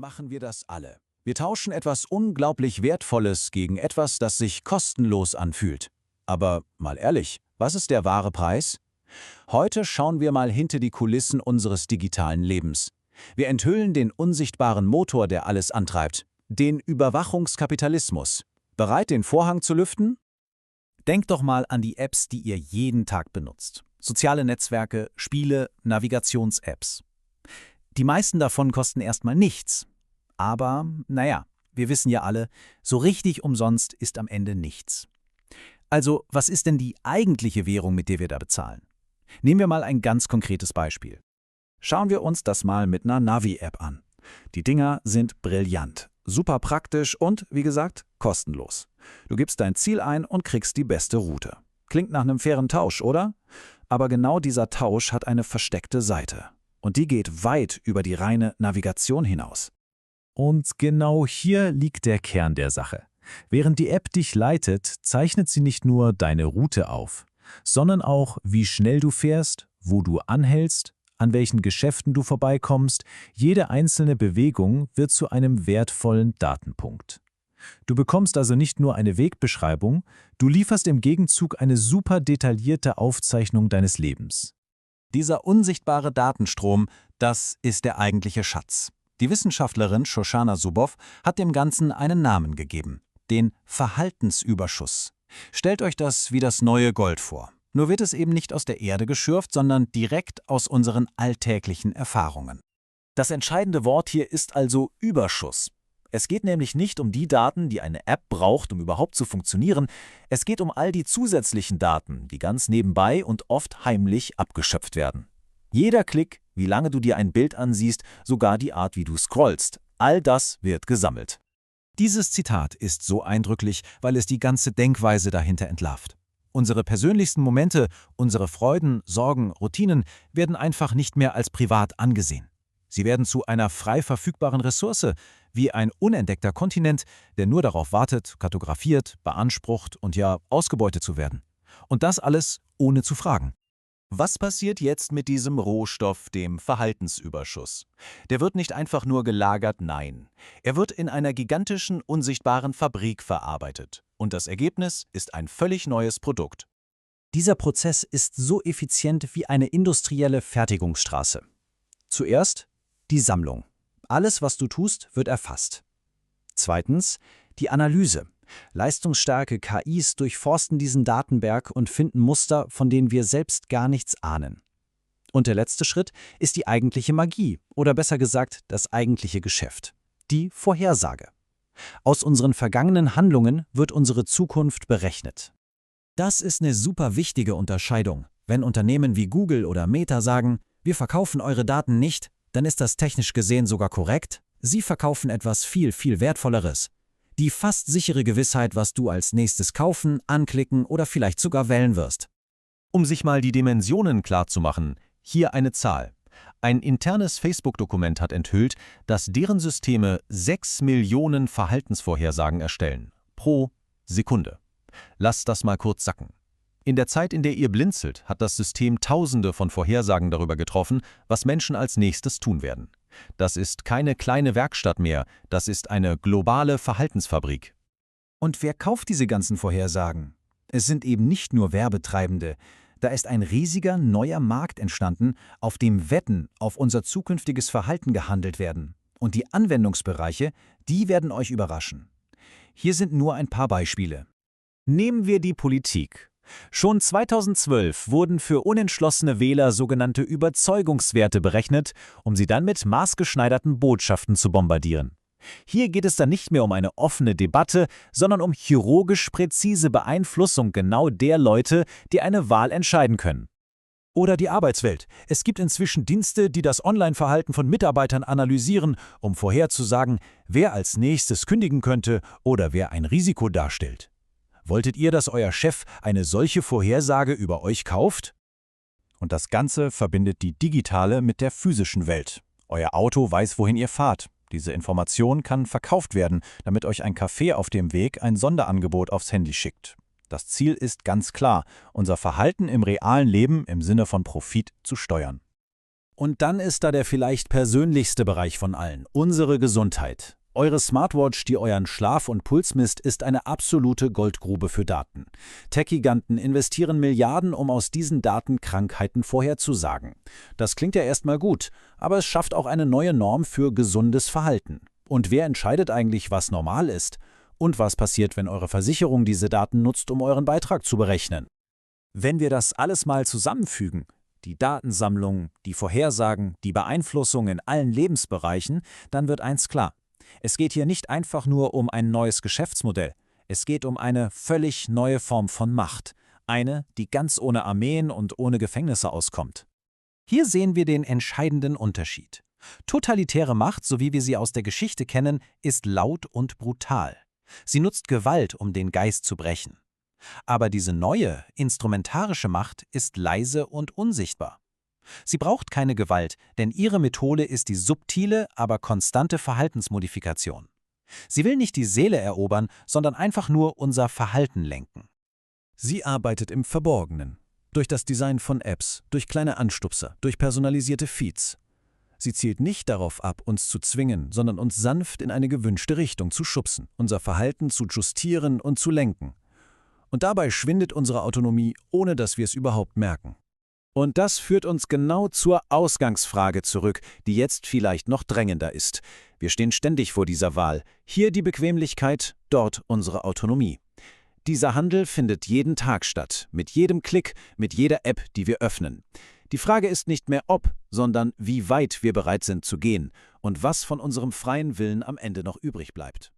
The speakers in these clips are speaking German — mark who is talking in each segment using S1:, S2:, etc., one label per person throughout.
S1: machen wir das alle. Wir tauschen etwas unglaublich Wertvolles gegen etwas, das sich kostenlos anfühlt. Aber mal ehrlich, was ist der wahre Preis? Heute schauen wir mal hinter die Kulissen unseres digitalen Lebens. Wir enthüllen den unsichtbaren Motor, der alles antreibt, den Überwachungskapitalismus. Bereit, den Vorhang zu lüften? Denkt doch mal an die Apps, die ihr jeden Tag benutzt. Soziale Netzwerke, Spiele, Navigations-Apps. Die meisten davon kosten erstmal nichts. Aber, naja, wir wissen ja alle, so richtig umsonst ist am Ende nichts. Also, was ist denn die eigentliche Währung, mit der wir da bezahlen? Nehmen wir mal ein ganz konkretes Beispiel. Schauen wir uns das mal mit einer Navi-App an. Die Dinger sind brillant, super praktisch und, wie gesagt, kostenlos. Du gibst dein Ziel ein und kriegst die beste Route. Klingt nach einem fairen Tausch, oder? Aber genau dieser Tausch hat eine versteckte Seite. Und die geht weit über die reine Navigation hinaus.
S2: Und genau hier liegt der Kern der Sache. Während die App dich leitet, zeichnet sie nicht nur deine Route auf, sondern auch, wie schnell du fährst, wo du anhältst, an welchen Geschäften du vorbeikommst. Jede einzelne Bewegung wird zu einem wertvollen Datenpunkt. Du bekommst also nicht nur eine Wegbeschreibung, du lieferst im Gegenzug eine super detaillierte Aufzeichnung deines Lebens.
S1: Dieser unsichtbare Datenstrom, das ist der eigentliche Schatz. Die Wissenschaftlerin Shoshana Zuboff hat dem Ganzen einen Namen gegeben, den Verhaltensüberschuss. Stellt euch das wie das neue Gold vor. Nur wird es eben nicht aus der Erde geschürft, sondern direkt aus unseren alltäglichen Erfahrungen. Das entscheidende Wort hier ist also Überschuss. Es geht nämlich nicht um die Daten, die eine App braucht, um überhaupt zu funktionieren. Es geht um all die zusätzlichen Daten, die ganz nebenbei und oft heimlich abgeschöpft werden. Jeder Klick, wie lange du dir ein Bild ansiehst, sogar die Art, wie du scrollst, all das wird gesammelt. Dieses Zitat ist so eindrücklich, weil es die ganze Denkweise dahinter entlarvt. Unsere persönlichsten Momente, unsere Freuden, Sorgen, Routinen werden einfach nicht mehr als privat angesehen. Sie werden zu einer frei verfügbaren Ressource, wie ein unentdeckter Kontinent, der nur darauf wartet, kartografiert, beansprucht und ja ausgebeutet zu werden. Und das alles ohne zu fragen. Was passiert jetzt mit diesem Rohstoff, dem Verhaltensüberschuss? Der wird nicht einfach nur gelagert, nein. Er wird in einer gigantischen, unsichtbaren Fabrik verarbeitet. Und das Ergebnis ist ein völlig neues Produkt.
S3: Dieser Prozess ist so effizient wie eine industrielle Fertigungsstraße. Zuerst die Sammlung. Alles, was du tust, wird erfasst. Zweitens die Analyse. Leistungsstarke KIs durchforsten diesen Datenberg und finden Muster, von denen wir selbst gar nichts ahnen. Und der letzte Schritt ist die eigentliche Magie, oder besser gesagt, das eigentliche Geschäft. Die Vorhersage. Aus unseren vergangenen Handlungen wird unsere Zukunft berechnet. Das ist eine super wichtige Unterscheidung. Wenn Unternehmen wie Google oder Meta sagen, wir verkaufen eure Daten nicht, dann ist das technisch gesehen sogar korrekt. Sie verkaufen etwas viel, viel Wertvolleres. Die fast sichere Gewissheit, was du als nächstes kaufen, anklicken oder vielleicht sogar wählen wirst.
S1: Um sich mal die Dimensionen klarzumachen, hier eine Zahl. Ein internes Facebook-Dokument hat enthüllt, dass deren Systeme 6 Millionen Verhaltensvorhersagen erstellen. Pro Sekunde. Lasst das mal kurz sacken. In der Zeit, in der ihr blinzelt, hat das System Tausende von Vorhersagen darüber getroffen, was Menschen als nächstes tun werden. Das ist keine kleine Werkstatt mehr, das ist eine globale Verhaltensfabrik.
S3: Und wer kauft diese ganzen Vorhersagen? Es sind eben nicht nur Werbetreibende. Da ist ein riesiger neuer Markt entstanden, auf dem Wetten auf unser zukünftiges Verhalten gehandelt werden. Und die Anwendungsbereiche, die werden euch überraschen. Hier sind nur ein paar Beispiele.
S2: Nehmen wir die Politik. Schon 2012 wurden für unentschlossene Wähler sogenannte Überzeugungswerte berechnet, um sie dann mit maßgeschneiderten Botschaften zu bombardieren. Hier geht es dann nicht mehr um eine offene Debatte, sondern um chirurgisch präzise Beeinflussung genau der Leute, die eine Wahl entscheiden können.
S1: Oder die Arbeitswelt. Es gibt inzwischen Dienste, die das Online-Verhalten von Mitarbeitern analysieren, um vorherzusagen, wer als nächstes kündigen könnte oder wer ein Risiko darstellt. Wolltet ihr, dass euer Chef eine solche Vorhersage über euch kauft? Und das Ganze verbindet die digitale mit der physischen Welt. Euer Auto weiß, wohin ihr fahrt. Diese Information kann verkauft werden, damit euch ein Café auf dem Weg ein Sonderangebot aufs Handy schickt. Das Ziel ist ganz klar, unser Verhalten im realen Leben im Sinne von Profit zu steuern. Und dann ist da der vielleicht persönlichste Bereich von allen, unsere Gesundheit. Eure Smartwatch, die euren Schlaf und Puls misst, ist eine absolute Goldgrube für Daten. Tech-Giganten investieren Milliarden, um aus diesen Daten Krankheiten vorherzusagen. Das klingt ja erstmal gut, aber es schafft auch eine neue Norm für gesundes Verhalten. Und wer entscheidet eigentlich, was normal ist? Und was passiert, wenn eure Versicherung diese Daten nutzt, um euren Beitrag zu berechnen?
S2: Wenn wir das alles mal zusammenfügen, die Datensammlung, die Vorhersagen, die Beeinflussung in allen Lebensbereichen, dann wird eins klar. Es geht hier nicht einfach nur um ein neues Geschäftsmodell. Es geht um eine völlig neue Form von Macht. Eine, die ganz ohne Armeen und ohne Gefängnisse auskommt.
S1: Hier sehen wir den entscheidenden Unterschied. Totalitäre Macht, so wie wir sie aus der Geschichte kennen, ist laut und brutal. Sie nutzt Gewalt, um den Geist zu brechen. Aber diese neue, instrumentarische Macht ist leise und unsichtbar. Sie braucht keine Gewalt, denn ihre Methode ist die subtile, aber konstante Verhaltensmodifikation. Sie will nicht die Seele erobern, sondern einfach nur unser Verhalten lenken.
S3: Sie arbeitet im Verborgenen. Durch das Design von Apps, durch kleine Anstupser, durch personalisierte Feeds. Sie zielt nicht darauf ab, uns zu zwingen, sondern uns sanft in eine gewünschte Richtung zu schubsen, unser Verhalten zu justieren und zu lenken. Und dabei schwindet unsere Autonomie, ohne dass wir es überhaupt merken.
S1: Und das führt uns genau zur Ausgangsfrage zurück, die jetzt vielleicht noch drängender ist. Wir stehen ständig vor dieser Wahl. Hier die Bequemlichkeit, dort unsere Autonomie. Dieser Handel findet jeden Tag statt, mit jedem Klick, mit jeder App, die wir öffnen. Die Frage ist nicht mehr ob, sondern wie weit wir bereit sind zu gehen und was von unserem freien Willen am Ende noch übrig bleibt.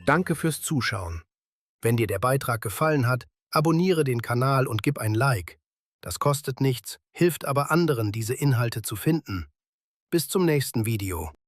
S4: Danke fürs Zuschauen. Wenn dir der Beitrag gefallen hat, abonniere den Kanal und gib ein Like. Das kostet nichts, hilft aber anderen, diese Inhalte zu finden. Bis zum nächsten Video.